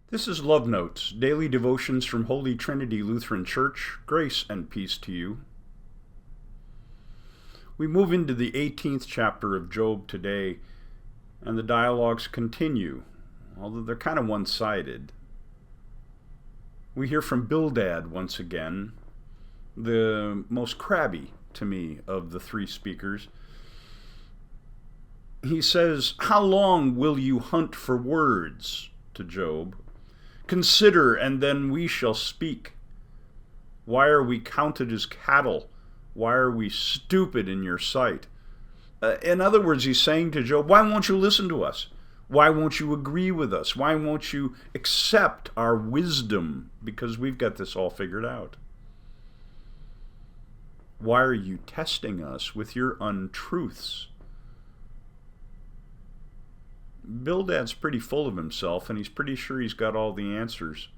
This is Love Notes, daily devotions from Holy Trinity Lutheran Church. Grace and peace to you. We move into the 18th chapter of Job today, and the dialogues continue, although they're kind of one-sided. We hear from Bildad once again, the most crabby, to me, of the three speakers. He says, "How long will you hunt for words?" to Job. "Consider, and then we shall speak. Why are we counted as cattle? Why are we stupid in your sight?" In other words, he's saying to Job, why won't you listen to us? Why won't you agree with us? Why won't you accept our wisdom? Because we've got this all figured out. Why are you testing us with your untruths? Bildad's pretty full of himself, and he's pretty sure he's got all the answers.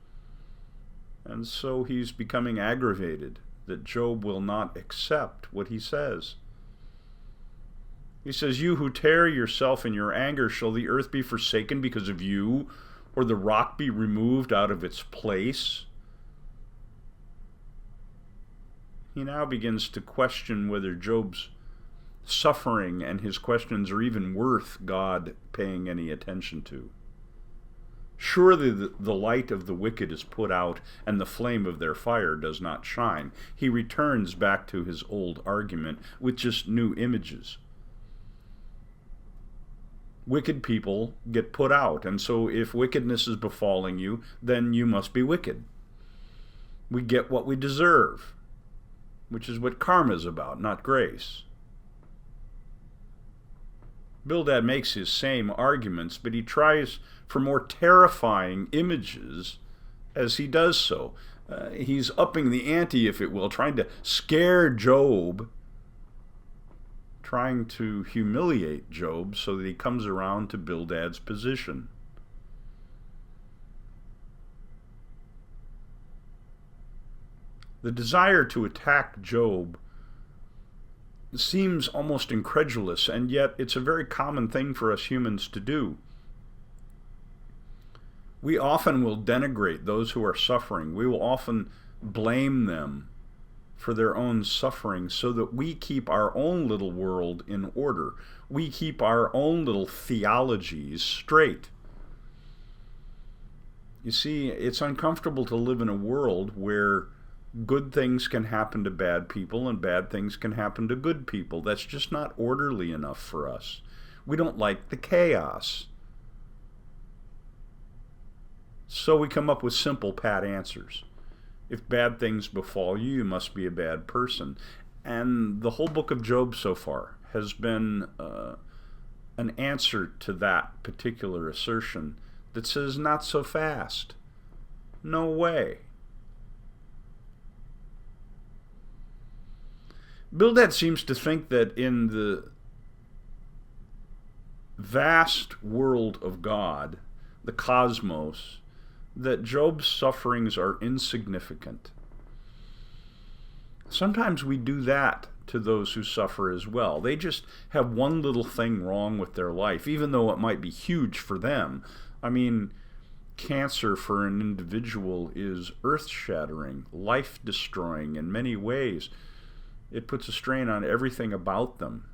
And so he's becoming aggravated that Job will not accept what he says. He says, "You who tear yourself in your anger, shall the earth be forsaken because of you, or the rock be removed out of its place?" He now begins to question whether Job's suffering and his questions are even worth God paying any attention to. Surely the light of the wicked is put out, and the flame of their fire does not shine. He returns back to his old argument with just new images. Wicked people get put out, and so if wickedness is befalling you, then you must be wicked. We get what we deserve, which is what karma is about, not grace. Bildad makes his same arguments, but he tries for more terrifying images as he does so. He's upping the ante, if it will, trying to scare Job, trying to humiliate Job so that he comes around to Bildad's position. The desire to attack Job seems almost incredulous, and yet it's a very common thing for us humans to do. We often will denigrate those who are suffering. We will often blame them for their own suffering so that we keep our own little world in order. We keep our own little theologies straight. You see, it's uncomfortable to live in a world where good things can happen to bad people and bad things can happen to good people. That's just not orderly enough for us. We don't like the chaos. So we come up with simple, pat answers. If bad things befall you, you must be a bad person. And the whole book of Job so far has been an answer to that particular assertion that says, not so fast. No way. Bildad seems to think that in the vast world of God, the cosmos, that Job's sufferings are insignificant. Sometimes we do that to those who suffer as well. They just have one little thing wrong with their life, even though it might be huge for them. I mean, cancer for an individual is earth-shattering, life-destroying in many ways. It puts a strain on everything about them.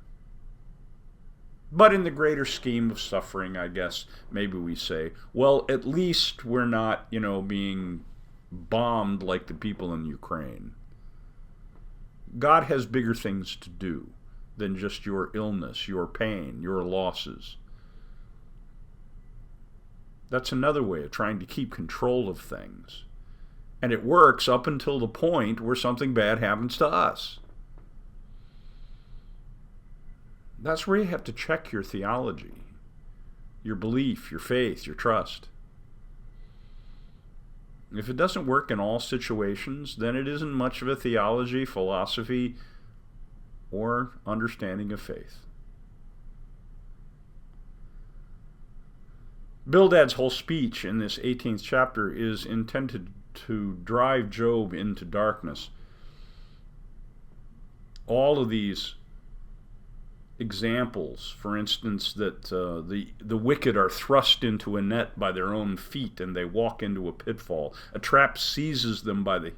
But in the greater scheme of suffering, I guess, maybe we say, well, at least we're not, being bombed like the people in Ukraine. God has bigger things to do than just your illness, your pain, your losses. That's another way of trying to keep control of things. And it works up until the point where something bad happens to us. That's where you have to check your theology, your belief, your faith, your trust. If it doesn't work in all situations, then it isn't much of a theology, philosophy, or understanding of faith. Bildad's whole speech in this 18th chapter is intended to drive Job into darkness. All of these examples, for instance, that the wicked are thrust into a net by their own feet and they walk into a pitfall. A trap seizes them by the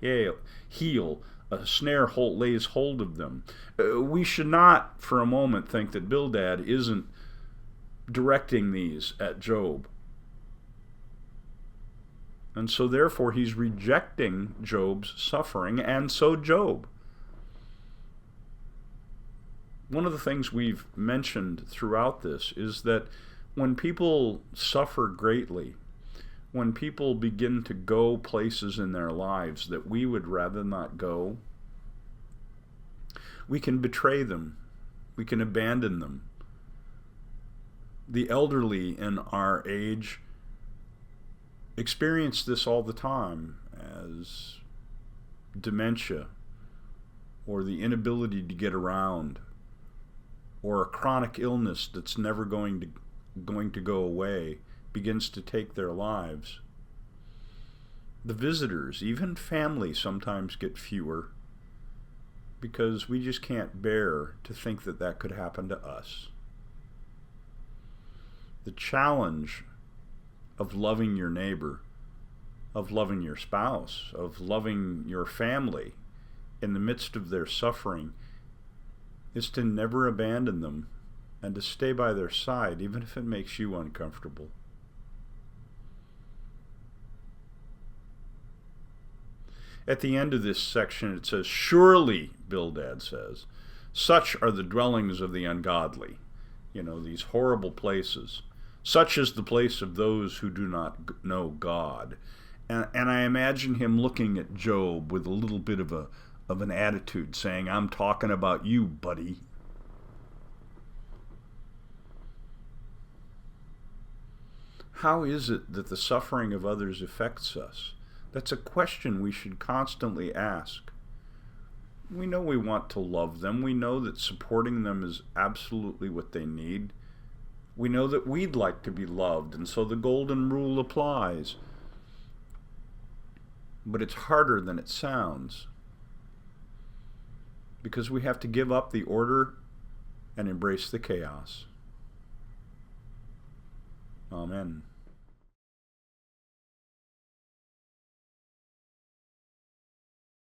heel. A snare lays hold of them. We should not for a moment think that Bildad isn't directing these at Job. And so therefore he's rejecting Job's suffering, and so Job. One of the things we've mentioned throughout this is that when people suffer greatly, when people begin to go places in their lives that we would rather not go, we can betray them. We can abandon them. The elderly in our age experience this all the time as dementia, or the inability to get around, or a chronic illness that's never going to go away begins to take their lives. The visitors, even family, sometimes get fewer because we just can't bear to think that that could happen to us. The challenge of loving your neighbor, of loving your spouse, of loving your family in the midst of their suffering is to never abandon them and to stay by their side, even if it makes you uncomfortable. At the end of this section it says, "Surely," Bildad says, "such are the dwellings of the ungodly." You know, these horrible places. "Such is the place of those who do not know God." And I imagine him looking at Job with a little bit of an attitude, saying, "I'm talking about you, buddy." How is it that the suffering of others affects us? That's a question we should constantly ask. We know we want to love them. We know that supporting them is absolutely what they need. We know that we'd like to be loved, and so the golden rule applies. But it's harder than it sounds, because we have to give up the order and embrace the chaos. Amen.